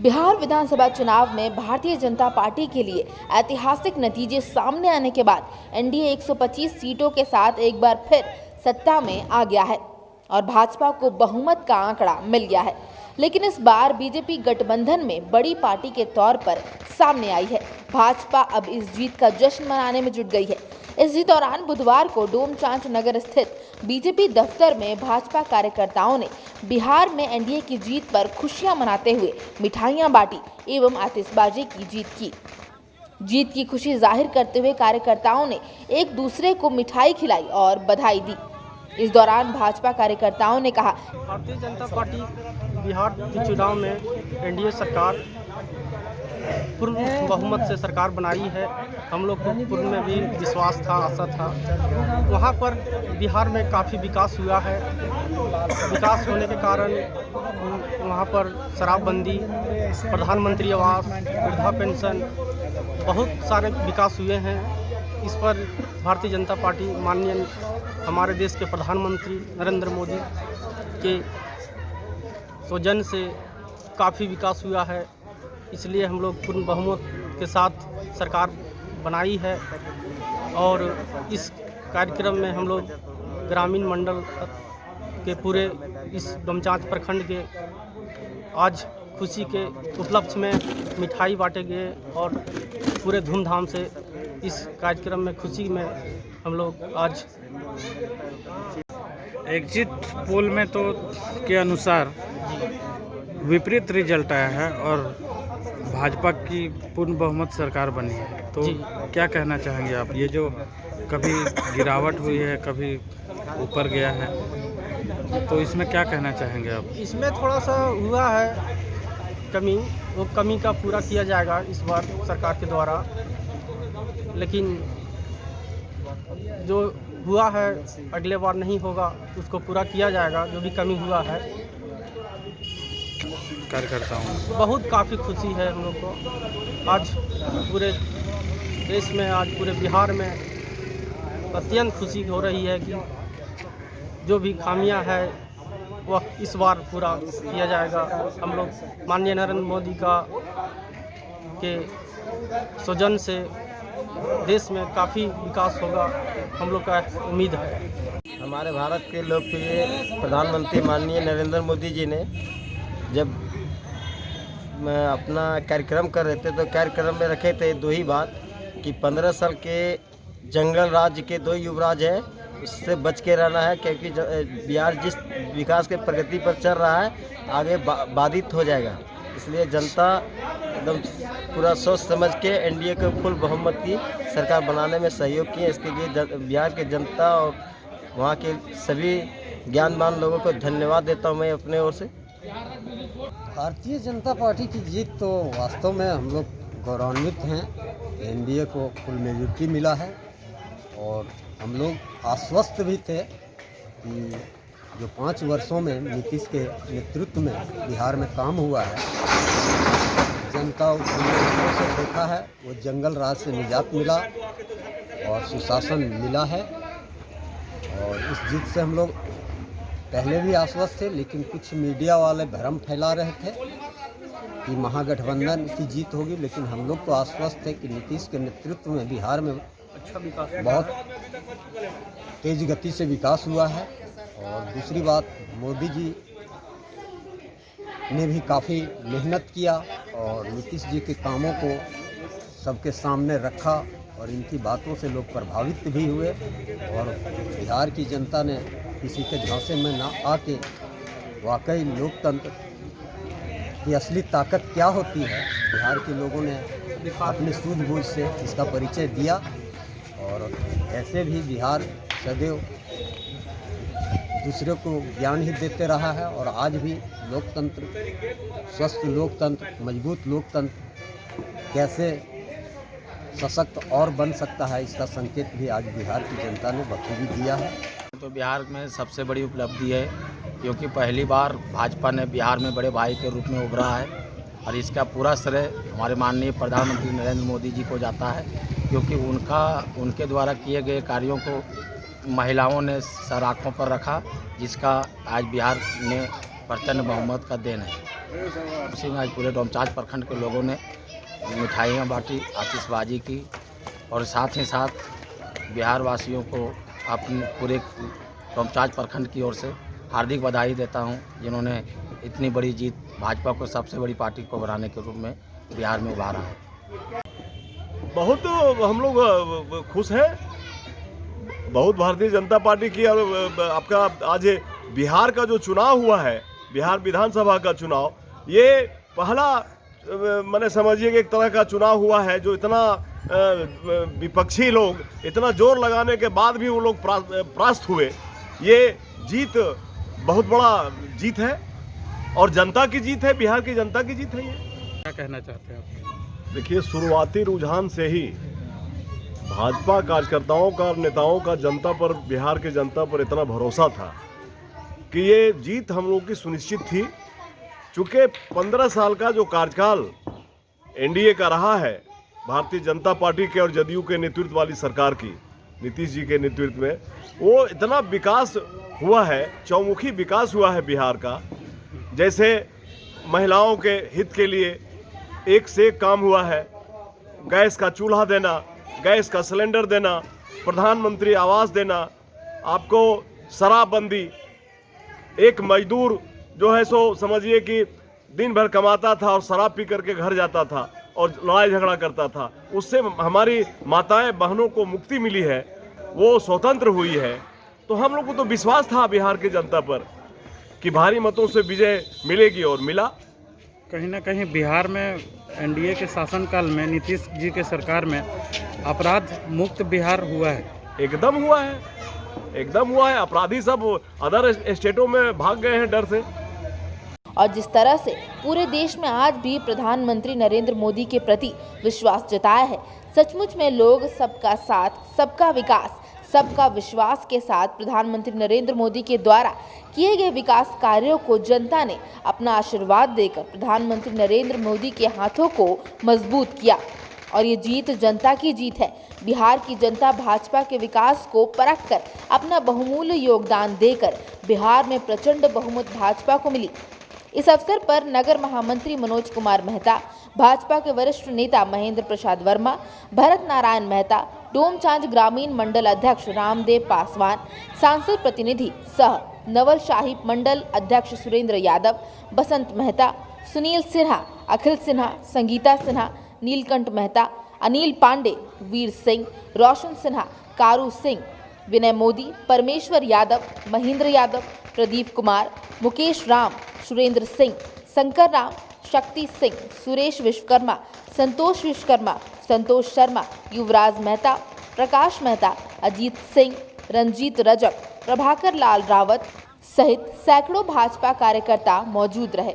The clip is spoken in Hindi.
बिहार विधानसभा चुनाव में भारतीय जनता पार्टी के लिए ऐतिहासिक नतीजे सामने आने के बाद एनडीए 125 सीटों के साथ एक बार फिर सत्ता में आ गया है और भाजपा को बहुमत का आंकड़ा मिल गया है। लेकिन इस बार बीजेपी गठबंधन में बड़ी पार्टी के तौर पर सामने आई है। भाजपा अब इस जीत का जश्न मनाने में जुट गई है। इसी दौरान बुधवार को डोमचांच नगर स्थित बीजेपी दफ्तर में भाजपा कार्यकर्ताओं ने बिहार में एनडीए की जीत पर खुशियां मनाते हुए मिठाइयां बांटी एवं आतिशबाजी की जीत की खुशी जाहिर करते हुए कार्यकर्ताओं ने एक दूसरे को मिठाई खिलाई और बधाई दी। इस दौरान भाजपा कार्यकर्ताओं ने कहा, भारतीय जनता पार्टी बिहार के चुनाव में एनडीए सरकार पूर्ण बहुमत से सरकार बनाई है। हम लोग को पूर्व में भी विश्वास था, आशा था। वहाँ पर बिहार में काफ़ी विकास हुआ है। विकास होने के कारण वहाँ पर शराबबंदी, प्रधानमंत्री आवास, वृद्धा पेंशन, बहुत सारे विकास हुए हैं। इस पर भारतीय जनता पार्टी माननीय हमारे देश के प्रधानमंत्री नरेंद्र मोदी के सौजन्य से काफ़ी विकास हुआ है। इसलिए हम लोग पूर्ण बहुमत के साथ सरकार बनाई है और इस कार्यक्रम में हम लोग ग्रामीण मंडल के पूरे इस डोमचांच प्रखंड के आज खुशी के उपलक्ष्य में मिठाई बांटे गए और पूरे धूमधाम से इस कार्यक्रम में खुशी में हम लोग आज एग्जिट पोल में तो के अनुसार विपरीत रिजल्ट आया है और भाजपा की पूर्ण बहुमत सरकार बनी है, तो क्या कहना चाहेंगे आप? ये जो कभी गिरावट हुई है, कभी ऊपर गया है, तो इसमें क्या कहना चाहेंगे आप? इसमें थोड़ा सा हुआ है कमी, वो कमी का पूरा किया जाएगा इस बार सरकार के द्वारा। लेकिन जो हुआ है अगले बार नहीं होगा, उसको पूरा किया जाएगा। जो भी कमी हुआ है कार्यकर्ताओं बहुत काफ़ी खुशी है हम लोग को। आज पूरे देश में, आज पूरे बिहार में अत्यंत खुशी हो रही है कि जो भी खामियां है वह इस बार पूरा किया जाएगा। हम लोग माननीय नरेंद्र मोदी के सौजन्य से देश में काफ़ी विकास होगा, हम लोग का उम्मीद है। हमारे भारत के लोकप्रिय प्रधानमंत्री माननीय नरेंद्र मोदी जी ने जब अपना कार्यक्रम कर रहे थे तो कार्यक्रम में रखे थे दो ही बात कि 15 साल के जंगल राज्य के 2 युवराज हैं, उससे बच के रहना है, क्योंकि बिहार जिस विकास के प्रगति पर चल रहा है आगे बाधित हो जाएगा। इसलिए जनता एकदम पूरा सोच समझ के एनडीए को फुल बहुमत की सरकार बनाने में सहयोग किए। इसके लिए बिहार के जनता और वहाँ के सभी ज्ञानवान लोगों को धन्यवाद देता हूँ मैं अपने ओर से। भारतीय जनता पार्टी की जीत तो वास्तव में हम लोग गौरवान्वित हैं। एनडीए को फुल मेजॉरिटी मिला है और हम लोग आश्वस्त भी थे कि जो 5 वर्षों में नीतीश के नेतृत्व में बिहार में काम हुआ है, जनता से देखा है, वो जंगल राज से निजात मिला और सुशासन मिला है। और इस जीत से हम लोग पहले भी आश्वस्त थे, लेकिन कुछ मीडिया वाले भ्रम फैला रहे थे कि महागठबंधन की जीत होगी, लेकिन हम लोग तो आश्वस्त थे कि नीतीश के नेतृत्व में बिहार में अच्छा विकास, बहुत तेज गति से विकास हुआ है। और दूसरी बात, मोदी जी ने भी काफ़ी मेहनत किया और नीतीश जी के कामों को सबके सामने रखा और इनकी बातों से लोग प्रभावित भी हुए। और बिहार की जनता ने किसी के झांसे में ना आके वाकई लोकतंत्र की असली ताकत क्या होती है, बिहार के लोगों ने अपनी सूझबूझ से इसका परिचय दिया। और ऐसे भी बिहार सदैव दूसरे को ज्ञान ही देते रहा है और आज भी लोकतंत्र, स्वस्थ लोकतंत्र, मजबूत लोकतंत्र कैसे सशक्त और बन सकता है, इसका संकेत भी आज बिहार की जनता ने बखूबी दिया है। तो बिहार में सबसे बड़ी उपलब्धि है, क्योंकि पहली बार भाजपा ने बिहार में बड़े भाई के रूप में उभरा है और इसका पूरा श्रेय हमारे माननीय प्रधानमंत्री नरेंद्र मोदी जी को जाता है, क्योंकि उनके द्वारा किए गए कार्यों को महिलाओं ने सर आँखों पर रखा, जिसका आज बिहार में प्रचंड बहुमत का देन है। उसी में आज पूरे डोमचांच प्रखंड के लोगों ने मिठाइयाँ बांटी, आतिशबाजी की और साथ ही साथ बिहार वासियों को अपने पूरे डोमचांच प्रखंड की ओर से हार्दिक बधाई देता हूं, जिन्होंने इतनी बड़ी जीत भाजपा को सबसे बड़ी पार्टी को बनाने के रूप में बिहार में उभारा है। बहुत हम लोग खुश हैं, बहुत भारतीय जनता पार्टी की। और आपका आज बिहार का जो चुनाव हुआ है, बिहार विधानसभा का चुनाव, ये पहला मैंने समझिए कि एक तरह का चुनाव हुआ है जो इतना विपक्षी लोग इतना जोर लगाने के बाद भी वो लोग परास्त हुए। ये जीत बहुत बड़ा जीत है और जनता की जीत है, बिहार की जनता की जीत है। ये क्या कहना चाहते हैं आप? देखिए, शुरुआती रुझान से ही भाजपा कार्यकर्ताओं का और नेताओं का जनता पर, बिहार की जनता पर इतना भरोसा था कि ये जीत हम लोगों की सुनिश्चित थी। चूँकि 15 साल का जो कार्यकाल एनडीए का रहा है, भारतीय जनता पार्टी के और जदयू के नेतृत्व वाली सरकार की, नीतीश जी के नेतृत्व में, वो इतना विकास हुआ है, चौमुखी विकास हुआ है बिहार का। जैसे महिलाओं के हित के लिए एक से एक काम हुआ है, गैस का चूल्हा देना, गैस का सिलेंडर देना, प्रधानमंत्री आवास देना, आपको शराबबंदी। एक मजदूर जो है सो समझिए कि दिन भर कमाता था और शराब पी करके घर जाता था और लड़ाई झगड़ा करता था, उससे हमारी माताएं बहनों को मुक्ति मिली है, वो स्वतंत्र हुई है। तो हम लोग को तो विश्वास था बिहार की जनता पर कि भारी मतों से विजय मिलेगी और मिला। कहीं ना कहीं बिहार में एनडीए के शासनकाल में, नीतीश जी के सरकार में अपराध मुक्त बिहार हुआ है। एकदम हुआ है, एकदम हुआ है। अपराधी सब अदर स्टेटों में भाग गए हैं डर से। और जिस तरह से पूरे देश में आज भी प्रधानमंत्री नरेंद्र मोदी के प्रति विश्वास जताया है, सचमुच में लोग सबका साथ, सबका विकास, सबका विश्वास के साथ प्रधानमंत्री नरेंद्र मोदी के द्वारा किए गए विकास कार्यों को जनता ने अपना आशीर्वाद देकर प्रधानमंत्री नरेंद्र मोदी के हाथों को मजबूत किया। और ये जीत जनता की जीत है। बिहार की जनता भाजपा के विकास को परखकर अपना बहुमूल्य योगदान देकर बिहार में प्रचंड बहुमत भाजपा को मिली। इस अवसर पर नगर महामंत्री मनोज कुमार मेहता, भाजपा के वरिष्ठ नेता महेंद्र प्रसाद वर्मा, भरत नारायण मेहता, डोमचांच ग्रामीण मंडल अध्यक्ष रामदेव पासवान, सांसद प्रतिनिधि सह नवल शाही मंडल अध्यक्ष सुरेंद्र यादव, बसंत मेहता, सुनील सिन्हा, अखिल सिन्हा, संगीता सिन्हा, नीलकंठ मेहता, अनिल पांडे, वीर सिंह, रोशन सिन्हा, कारू सिंह, विनय मोदी, परमेश्वर यादव, महेंद्र यादव, प्रदीप कुमार, मुकेश राम, सुरेंद्र सिंह, शंकर राम, शक्ति सिंह, सुरेश विश्वकर्मा, संतोष विश्वकर्मा, संतोष शर्मा, युवराज मेहता, प्रकाश मेहता, अजीत सिंह, रंजीत रजक, प्रभाकर लाल रावत सहित सैकड़ों भाजपा कार्यकर्ता मौजूद रहे।